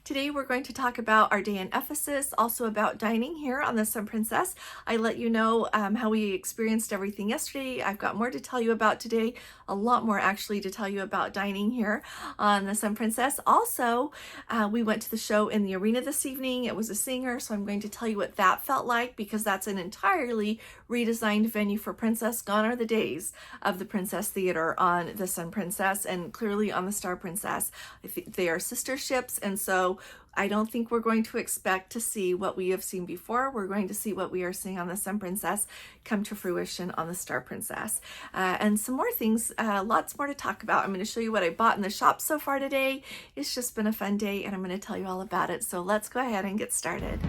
Today we're going to talk about our day in Ephesus, also about dining here on the Sun Princess. I let you know how we experienced everything yesterday. I've got more to tell you about today, a lot more actually to tell you about dining here on the Sun Princess. Also, we went to the show in the arena this evening. It was a singer, so I'm going to tell you what that felt like because that's an entirely redesigned venue for Princess. Gone are the days of the Princess Theater on the Sun Princess and clearly on the Star Princess. They are sister ships, and so I don't think we're going to expect to see what we have seen before. We're going to see what we are seeing on the Sun Princess come to fruition on the Star Princess. And some more things, lots more to talk about. I'm going to show you what I bought in the shop so far today. It's just been a fun day and I'm going to tell you all about it. So let's go ahead and get started.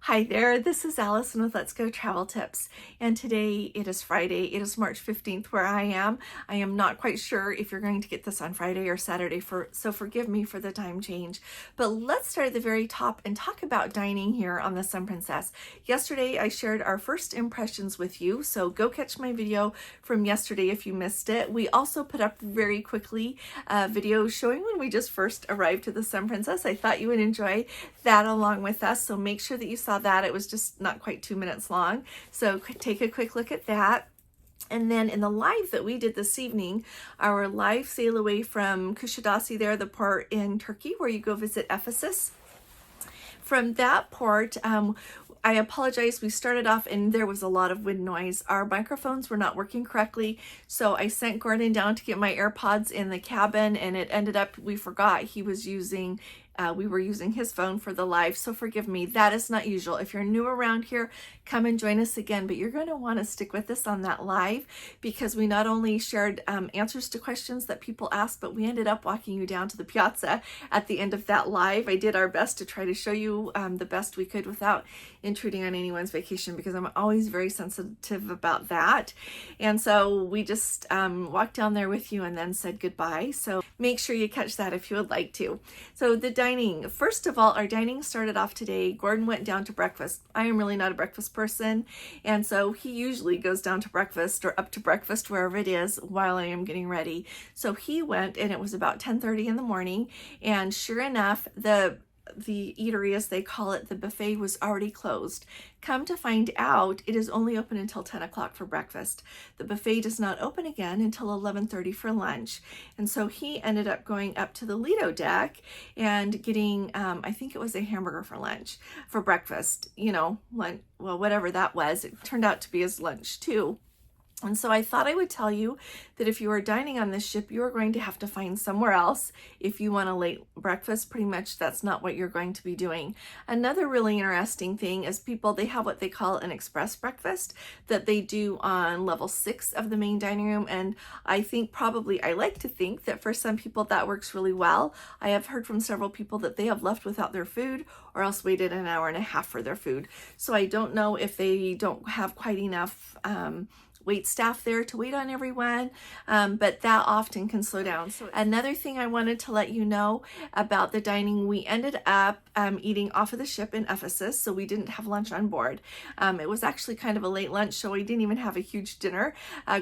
Hi there, this is Allison with Let's Go Travel Tips, and today it is Friday. It is March 15th where I am. I am not quite sure if you're going to get this on Friday or Saturday, so forgive me for the time change. But let's start at the very top and talk about dining here on the Sun Princess. Yesterday I shared our first impressions with you, so go catch my video from yesterday if you missed it. We also put up very quickly a video showing when we just first arrived to the Sun Princess. I thought you would enjoy that along with us, so make sure that you saw that. It was just not quite 2 minutes long, so take a quick look at that. And then in the live that we did this evening, our live sail away from Kusadasi there, the port in Turkey where you go visit Ephesus. From that port, I apologize, we started off and there was a lot of wind noise. Our microphones were not working correctly, so I sent Gordon down to get my AirPods in the cabin, and it ended up, we forgot he was using we were using his phone for the live, so forgive me. That is not usual. If you're new around here, come and join us again, but you're going to want to stick with us on that live because we not only shared answers to questions that people asked, but we ended up walking you down to the piazza at the end of that live. I did our best to try to show you the best we could without intruding on anyone's vacation because I'm always very sensitive about that. And so we just walked down there with you and then said goodbye. So make sure you catch that if you would like to. So the dining. First of all, our dining started off today. Gordon went down to breakfast. I am really not a breakfast person, and so he usually goes down to breakfast or up to breakfast, wherever it is, while I am getting ready. So he went, and it was about 10:30 in the morning, and sure enough, the eatery, as they call it, the buffet, was already closed. Come to find out, it is only open until 10 o'clock for breakfast. The buffet does not open again until 11:30 for lunch. And so he ended up going up to the Lido deck and getting, I think it was a hamburger for lunch, for breakfast, you know, lunch, well, whatever that was. It turned out to be his lunch too. And so I thought I would tell you that if you are dining on this ship, you are going to have to find somewhere else if you want a late breakfast. Pretty much that's not what you're going to be doing. Another really interesting thing is people, they have what they call an express breakfast that they do on level 6 of the main dining room. And I think probably, I like to think that for some people that works really well. I have heard from several people that they have left without their food or else waited an hour and a half for their food. So I don't know if they don't have quite enough wait staff there to wait on everyone, but that often can slow down. So another thing I wanted to let you know about the dining, we ended up eating off of the ship in Ephesus, so we didn't have lunch on board. It was actually kind of a late lunch, so we didn't even have a huge dinner.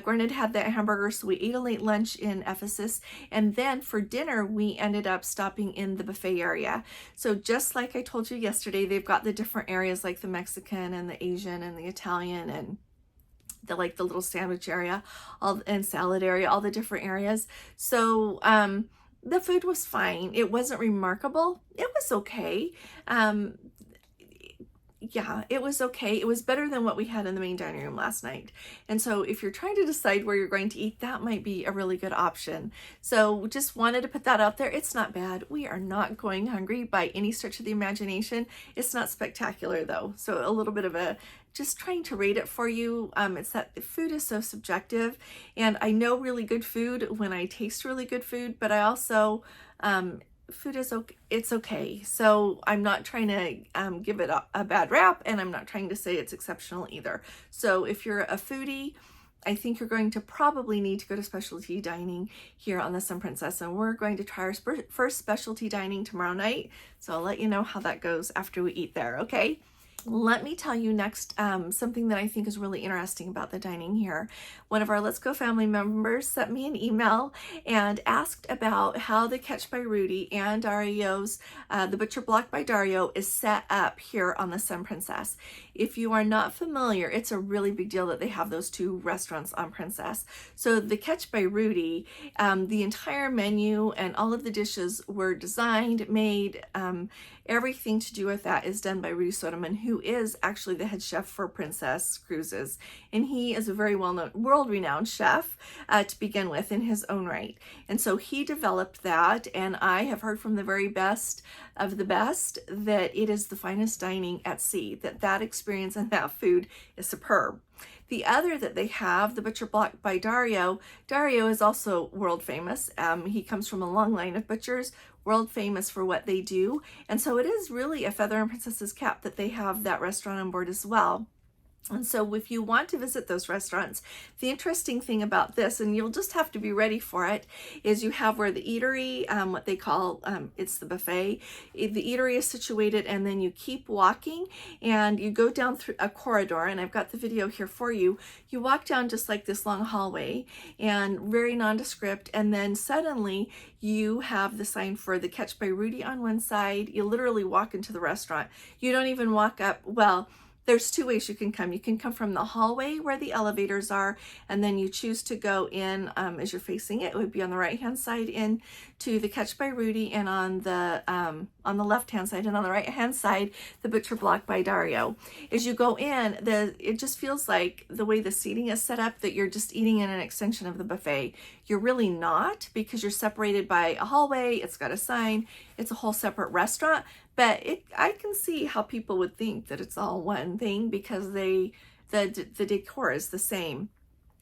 Gordon had that hamburger, so we ate a late lunch in Ephesus, and then for dinner we ended up stopping in the buffet area. So just like I told you yesterday, they've got the different areas like the Mexican and the Asian and the Italian and the little sandwich area, and salad area, all the different areas. So the food was fine. It wasn't remarkable. It was okay. Yeah, it was okay. It was better than what we had in the main dining room last night. And so if you're trying to decide where you're going to eat, that might be a really good option. So just wanted to put that out there. It's not bad. We are not going hungry by any stretch of the imagination. It's not spectacular though. So a little bit of a, just trying to rate it for you. It's that food is so subjective, and I know really good food when I taste really good food, but I also, food is okay. It's okay. So I'm not trying to give it a bad rap, and I'm not trying to say it's exceptional either. So if you're a foodie, I think you're going to probably need to go to specialty dining here on the Sun Princess, and we're going to try our first specialty dining tomorrow night. So I'll let you know how that goes after we eat there, okay? Let me tell you next something that I think is really interesting about the dining here. One of our Let's Go family members sent me an email and asked about how the Catch by Rudy and Dario's The Butcher Block by Dario is set up here on the Sun Princess. If you are not familiar, it's a really big deal that they have those two restaurants on Princess. So the Catch by Rudy, the entire menu and all of the dishes were designed, made, everything to do with that is done by Rudy Soderman, who is actually the head chef for Princess Cruises. And he is a very well-known, world-renowned chef to begin with in his own right. And so he developed that, and I have heard from the very best of the best that it is the finest dining at sea, that experience and that food is superb. The other that they have, the Butcher Block by Dario, Dario is also world famous. He comes from a long line of butchers, world famous for what they do. And so it is really a feather in Princess's cap that they have that restaurant on board as well. And so if you want to visit those restaurants, the interesting thing about this, and you'll just have to be ready for it, is you have where the eatery, what they call, it's the buffet, the eatery is situated, and then you keep walking and you go down through a corridor, and I've got the video here for you. You walk down just like this long hallway and very nondescript, and then suddenly you have the sign for the Catch by Rudy on one side. You literally walk into the restaurant. You don't even walk up, well, there's two ways you can come. You can come from the hallway where the elevators are, and then you choose to go in as you're facing it. It would be on the right-hand side in to the Catch by Rudy, and on the left-hand side, and on the right-hand side, the Butcher Block by Dario. As you go in, it just feels like the way the seating is set up that you're just eating in an extension of the buffet. You're really not, because you're separated by a hallway. It's got a sign. It's a whole separate restaurant. But I can see how people would think that it's all one thing, because the decor is the same,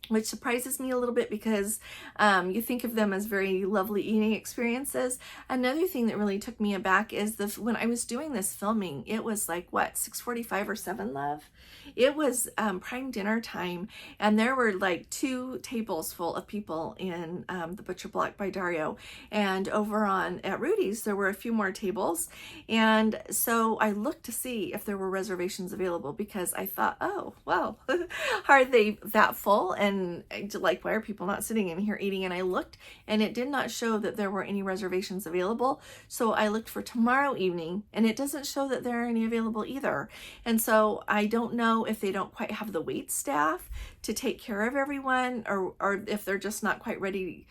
which surprises me a little bit, because you think of them as very lovely eating experiences. Another thing that really took me aback is when I was doing this filming, it was like, what, 6:45 or 7, love? It was prime dinner time, and there were like 2 tables full of people in the Butcher Block by Dario, and over at Rudy's there were a few more tables. And so I looked to see if there were reservations available, because I thought, oh well, are they that full? And like, why are people not sitting in here eating? And I looked, and it did not show that there were any reservations available. So I looked for tomorrow evening, and it doesn't show that there are any available either. And so I don't know if they don't quite have the wait staff to take care of everyone, or if they're just not quite ready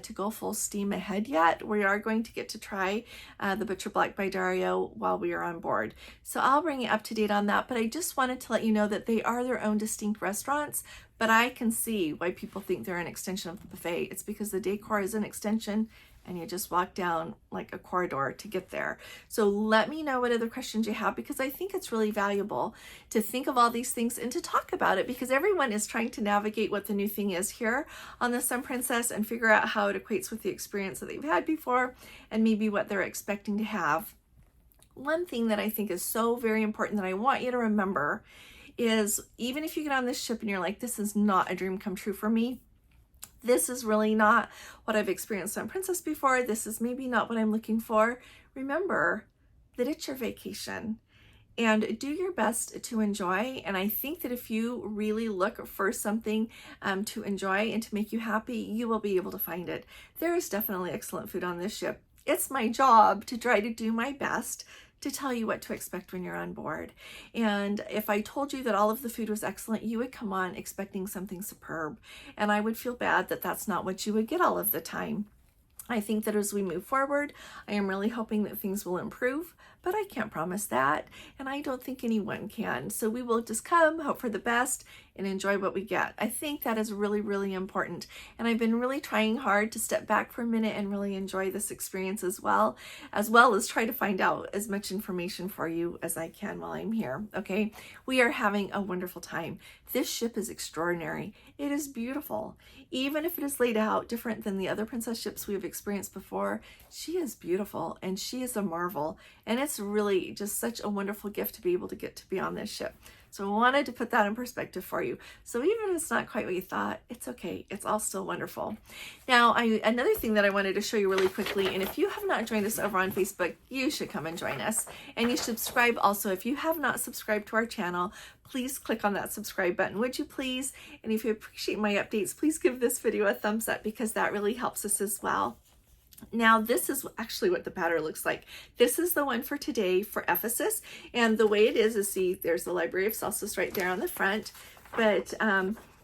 to go full steam ahead yet. We are going to get to try the Butcher Block by Dario while we are on board. So I'll bring you up to date on that, but I just wanted to let you know that they are their own distinct restaurants, but I can see why people think they're an extension of the buffet. It's because the decor is an extension, and you just walk down like a corridor to get there. So let me know what other questions you have, because I think it's really valuable to think of all these things and to talk about it, because everyone is trying to navigate what the new thing is here on the Sun Princess and figure out how it equates with the experience that they've had before and maybe what they're expecting to have. One thing that I think is so very important that I want you to remember is, even if you get on this ship and you're like, this is not a dream come true for me, this is really not what I've experienced on Princess before, this is maybe not what I'm looking for, remember that it's your vacation, and do your best to enjoy. And I think that if you really look for something to enjoy and to make you happy, you will be able to find it. There is definitely excellent food on this ship. It's my job to try to do my best to tell you what to expect when you're on board. And if I told you that all of the food was excellent, you would come on expecting something superb. And I would feel bad that that's not what you would get all of the time. I think that as we move forward, I am really hoping that things will improve, but I can't promise that, and I don't think anyone can. So we will just come, hope for the best, and enjoy what we get. I think that is really, really important. And I've been really trying hard to step back for a minute and really enjoy this experience as well as try to find out as much information for you as I can while I'm here. Okay, we are having a wonderful time. This ship is extraordinary. It is beautiful. Even if it is laid out different than the other princess ships we have experienced before, she is beautiful, and she is a marvel. And it's really just such a wonderful gift to be able to get to be on this ship. So I wanted to put that in perspective for you. So even if it's not quite what you thought, it's okay. It's all still wonderful. Now, another thing that I wanted to show you really quickly, and if you have not joined us over on Facebook, you should come and join us. And you should subscribe also. If you have not subscribed to our channel, please click on that subscribe button, would you please? And if you appreciate my updates, please give this video a thumbs up because that really helps us as well. Now, this is actually what the pattern looks like. This is the one for today for Ephesus. And the way it is see, there's the Library of Celsus right there on the front. But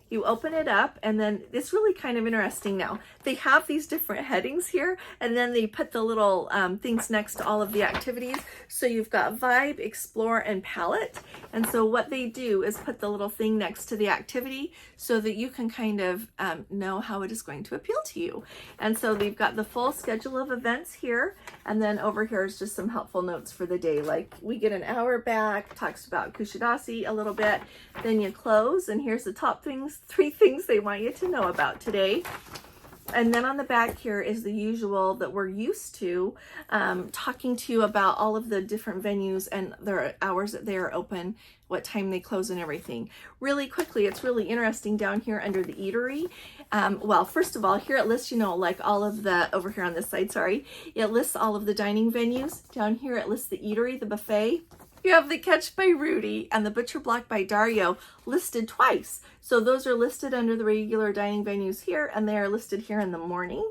you open it up, and then it's really kind of interesting now. They have these different headings here, and then they put the little things next to all of the activities. So you've got Vibe, Explore, and Palette. And so what they do is put the little thing next to the activity so that you can kind of know how it is going to appeal to you. And so they've got the full schedule of events here, and then over here is just some helpful notes for the day. Like we get an hour back, talks about Kusadasi a little bit, then you close, and here's the top things, 3 things they want you to know about today. And then on the back here is the usual that we're used to, talking to you about all of the different venues and their hours that they are open, what time they close, and everything. Really quickly, it's really interesting down here under the eatery. Well, first of all, here it lists, like all of the, over here on this side, sorry, it lists all of the dining venues. Down here it lists the eatery, the buffet. You have the Catch by Rudy and the Butcher Block by Dario listed twice. So those are listed under the regular dining venues here, and they are listed here in the morning.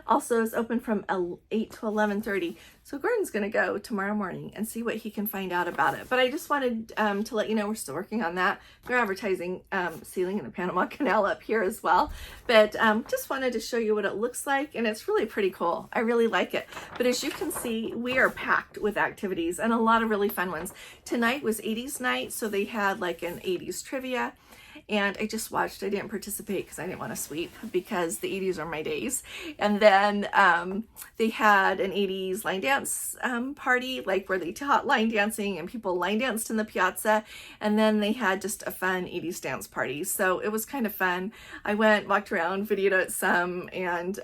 Also, it's open from 8 to 11:30. So Gordon's going to go tomorrow morning and see what he can find out about it. But I just wanted to let you know we're still working on that. They're advertising sailing in the Panama Canal up here as well. But just wanted to show you what it looks like, and it's really pretty cool. I really like it. But as you can see, we are packed with activities and a lot of really fun ones. Tonight was 80s night, so they had like an 80s trivia. And I just watched. I didn't participate because I didn't want to sweep because the 80s are my days. And then they had an 80s line dance party, like where they taught line dancing and people line danced in the piazza. And then they had just a fun 80s dance party. So it was kind of fun. I went, walked around, videoed it some, and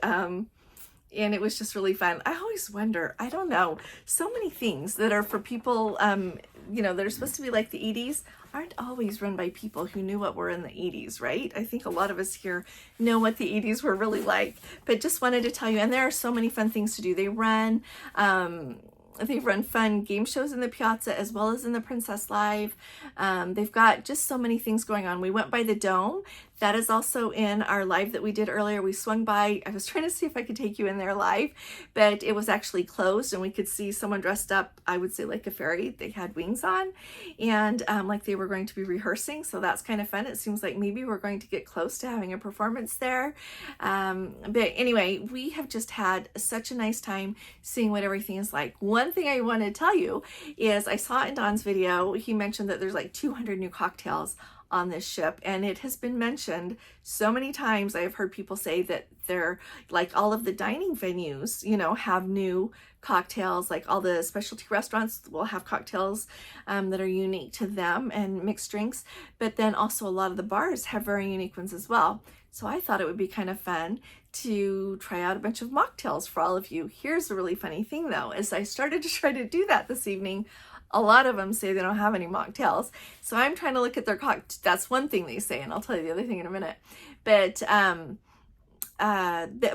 it was just really fun. I always wonder, I don't know, so many things that are for people, that are supposed to be like the 80s aren't always run by people who knew what were in the 80s, right? I think a lot of us here know what the 80s were really like, but just wanted to tell you, and there are so many fun things to do. They run fun game shows in the piazza as well as in the Princess Live. They've got just so many things going on. We went by the Dome. That is also in our live that we did earlier. We swung by. I was trying to see if I could take you in there live, but it was actually closed, and we could see someone dressed up, I would say like a fairy. They had wings on, and like they were going to be rehearsing. So that's kind of fun. It seems like maybe we're going to get close to having a performance there. But anyway, we have just had such a nice time seeing what everything is like. One thing I want to tell you is I saw in Don's video, he mentioned that there's like 200 new cocktails on this ship, and it has been mentioned so many times. I have heard people say that they're like all of the dining venues, have new cocktails, like all the specialty restaurants will have cocktails that are unique to them and mixed drinks, but then also a lot of the bars have very unique ones as well. So I thought it would be kind of fun to try out a bunch of mocktails for all of you. Here's a really funny thing though, as I started to try to do that this evening, a lot of them say they don't have any mocktails. So I'm trying to look at their cocktails. That's one thing they say, and I'll tell you the other thing in a minute. But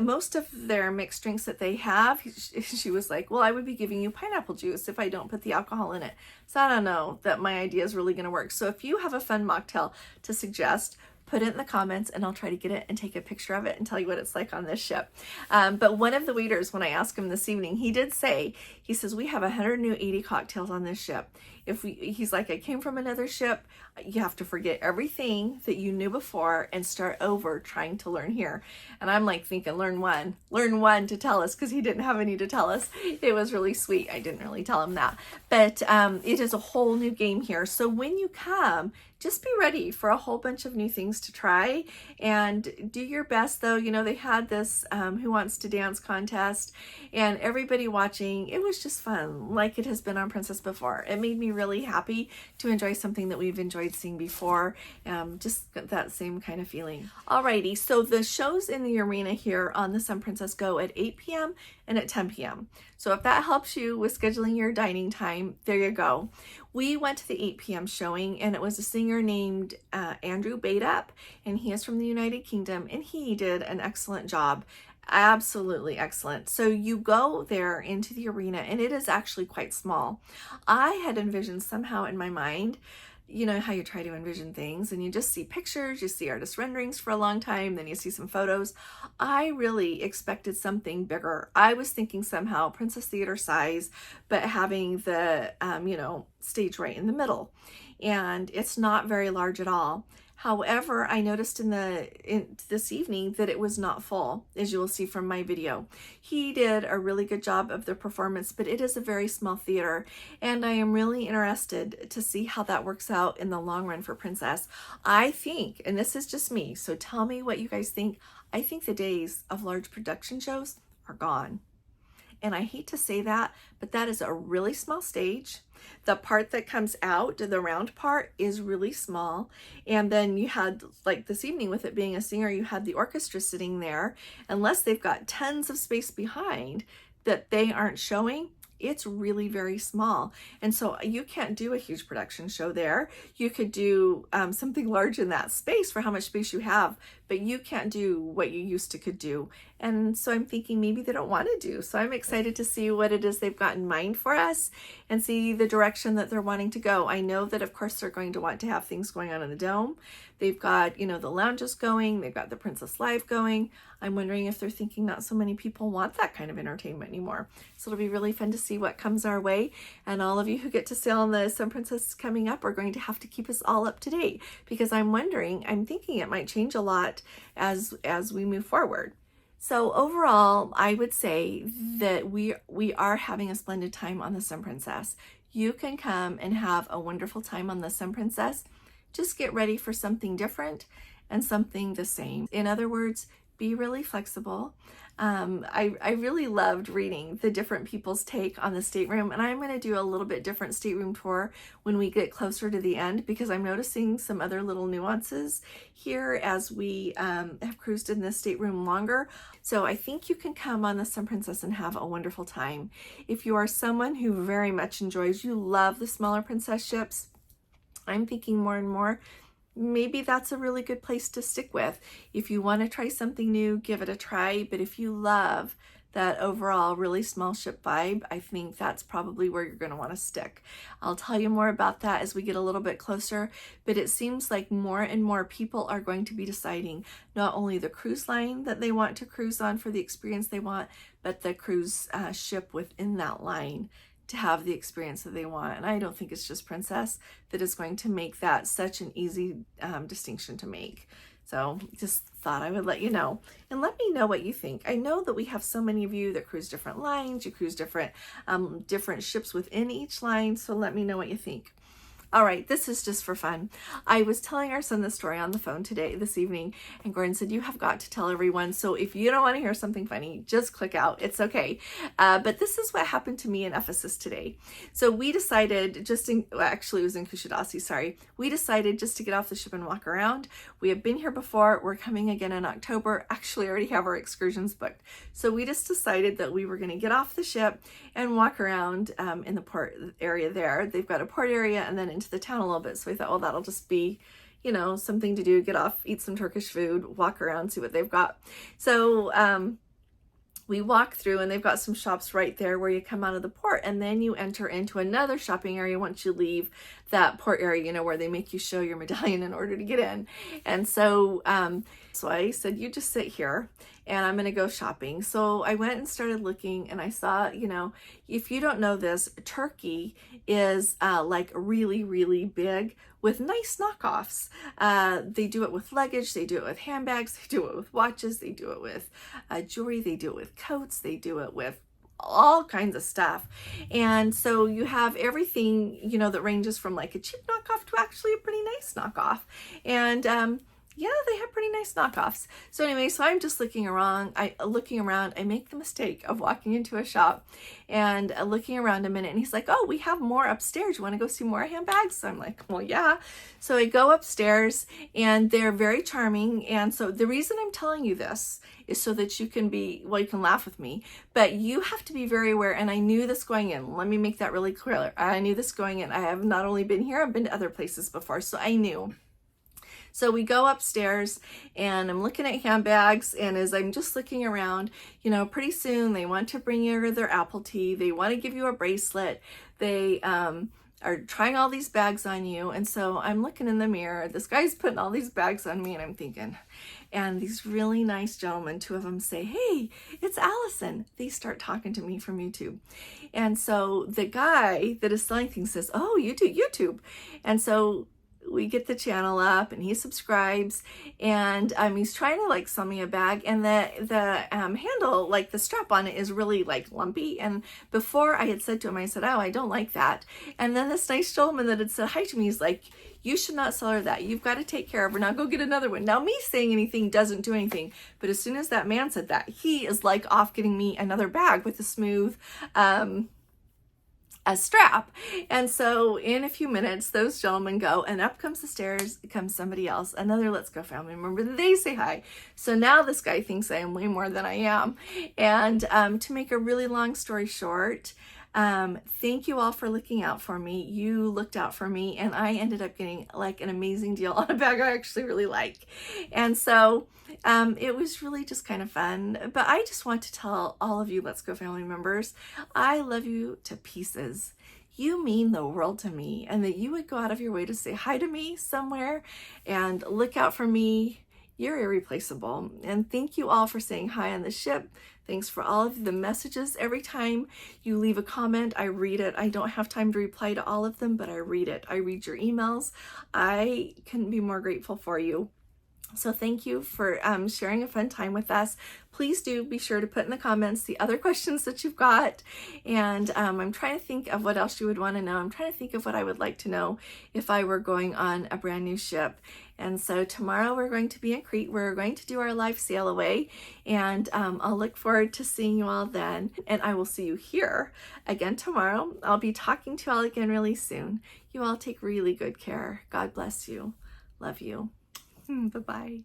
most of their mixed drinks that they have, she was like, well, I would be giving you pineapple juice if I don't put the alcohol in it. So I don't know that my idea is really going to work. So if you have a fun mocktail to suggest, put it in the comments and I'll try to get it and take a picture of it and tell you what it's like on this ship. But one of the waiters, when I asked him this evening, he did say, he says, we have 180 cocktails on this ship. He's like, I came from another ship. You have to forget everything that you knew before and start over trying to learn here. And I'm like thinking, learn one to tell us, because he didn't have any to tell us. It was really sweet. I didn't really tell him that. But it is a whole new game here. So when you come, just be ready for a whole bunch of new things to try and do your best though. They had this Who Wants to Dance contest, and everybody watching, it was just fun, like it has been on Princess before. It made me really happy to enjoy something that we've enjoyed seeing before. Just that same kind of feeling. Alrighty, so the shows in the arena here on the Sun Princess go at 8 p.m. and at 10 p.m. So if that helps you with scheduling your dining time, there you go. We went to the 8 p.m. showing, and it was a singer named Andrew Badeup, and he is from the United Kingdom, and he did an excellent job. Absolutely excellent. So you go there into the arena, and it is actually quite small. I had envisioned somehow in my mind, you know how you try to envision things and you just see pictures, you see artist renderings for a long time, then you see some photos. I really expected something bigger. I was thinking somehow Princess Theater size, but having the, stage right in the middle. And it's not very large at all. However, I noticed in this evening that it was not full, as you will see from my video. He did a really good job of the performance, but it is a very small theater, and I am really interested to see how that works out in the long run for Princess. I think, and this is just me, so tell me what you guys think, I think the days of large production shows are gone. And I hate to say that, but that is a really small stage. The part that comes out, the round part, is really small. And then you had, like this evening with it being a singer, you had the orchestra sitting there. Unless they've got tons of space behind that they aren't showing, it's really very small. And so you can't do a huge production show there. You could do something large in that space for how much space you have, but you can't do what you used to could do. And so I'm thinking maybe they don't want to do. So I'm excited to see what it is they've got in mind for us and see the direction that they're wanting to go. I know that of course they're going to want to have things going on in the dome. They've got, the lounges going, they've got the Princess Live going. I'm wondering if they're thinking not so many people want that kind of entertainment anymore. So it'll be really fun to see what comes our way. And all of you who get to sail on the Sun Princess coming up are going to have to keep us all up to date, because I'm thinking it might change a lot as we move forward. So overall, I would say that we are having a splendid time on the Sun Princess. You can come and have a wonderful time on the Sun Princess. Just get ready for something different and something the same. In other words, be really flexible. I really loved reading the different people's take on the stateroom, and I'm going to do a little bit different stateroom tour when we get closer to the end, because I'm noticing some other little nuances here as we have cruised in this stateroom longer. So I think you can come on the Sun Princess and have a wonderful time. If you are someone who very much you love the smaller princess ships, I'm thinking more and more, maybe that's a really good place to stick with. If you want to try something new, give it a try. But if you love that overall really small ship vibe, I think that's probably where you're going to want to stick. I'll tell you more about that as we get a little bit closer, but it seems like more and more people are going to be deciding not only the cruise line that they want to cruise on for the experience they want, but the cruise ship within that line to have the experience that they want. And I don't think it's just Princess that is going to make that such an easy distinction to make. So just thought I would let you know, and let me know what you think. I know that we have so many of you that cruise different lines, you cruise different ships within each line, so let me know what you think. All right, this is just for fun. I was telling our son the story on the phone this evening, and Gordon said, you have got to tell everyone. So if you don't want to hear something funny, just click out. It's okay. But this is what happened to me in Ephesus today. So we decided it was in Kusadasi, sorry. We decided just to get off the ship and walk around. We have been here before. We're coming again in October. Actually, I already have our excursions booked. So we just decided that we were going to get off the ship and walk around in the port area there. They've got a port area and then into the town a little bit. So we thought, well, that'll just be, something to do, get off, eat some Turkish food, walk around, see what they've got. So we walk through, and they've got some shops right there where you come out of the port, and then you enter into another shopping area once you leave that port area, where they make you show your medallion in order to get in. And so I said, you just sit here and I'm going to go shopping. So I went and started looking, and I saw, if you don't know this, Turkey is like really, really big with nice knockoffs. They do it with luggage, they do it with handbags, they do it with watches, they do it with jewelry, they do it with coats, they do it with all kinds of stuff. And so you have everything, that ranges from like a cheap knockoff to actually a pretty nice knockoff. And yeah, they have pretty nice knockoffs. So anyway, so I'm just looking around. I make the mistake of walking into a shop and looking around a minute, and he's like, oh, we have more upstairs. You want to go see more handbags? So I'm like, well, yeah. So I go upstairs, and they're very charming. And so the reason I'm telling you this is so that you can you can laugh with me, but you have to be very aware. And I knew this going in. Let me make that really clear. I knew this going in. I have not only been here, I've been to other places before. So I knew. So we go upstairs, and I'm looking at handbags, and as I'm just looking around, pretty soon they want to bring you their Apple tea. They want to give you a bracelet. They are trying all these bags on you. And so I'm looking in the mirror. This guy's putting all these bags on me, and I'm thinking, and these really nice gentlemen, 2 of them say, hey, it's Allison. They start talking to me from YouTube. And so the guy that is selling things says, oh, you do YouTube. And so we get the channel up, and he subscribes, and he's trying to sell me a bag, and the handle, the strap on it is really lumpy. And before I had said to him, I said, oh, I don't like that. And then this nice gentleman that had said hi to me, he's like, you should not sell her that. You've got to take care of her. Now go get another one. Now me saying anything doesn't do anything, but as soon as that man said that, he is off getting me another bag with a smooth a strap. And so in a few minutes, those gentlemen go, and up comes the stairs, comes somebody else, another Let's Go family member. They say hi. So now this guy thinks I am way more than I am. And to make a really long story short, thank you all for looking out for me. You looked out for me, and I ended up getting an amazing deal on a bag I actually really like. And so it was really just kind of fun. But I just want to tell all of you Let's Go family members, I love you to pieces. You mean the world to me, and that you would go out of your way to say hi to me somewhere and look out for me. You're irreplaceable. And thank you all for saying hi on the ship. Thanks for all of the messages. Every time you leave a comment, I read it. I don't have time to reply to all of them, but I read it. I read your emails. I couldn't be more grateful for you. So thank you for sharing a fun time with us. Please do be sure to put in the comments the other questions that you've got. And I'm trying to think of what else you would want to know. I'm trying to think of what I would like to know if I were going on a brand new ship. And so tomorrow we're going to be in Crete. We're going to do our live sail away. And I'll look forward to seeing you all then. And I will see you here again tomorrow. I'll be talking to you all again really soon. You all take really good care. God bless you. Love you. Bye-bye.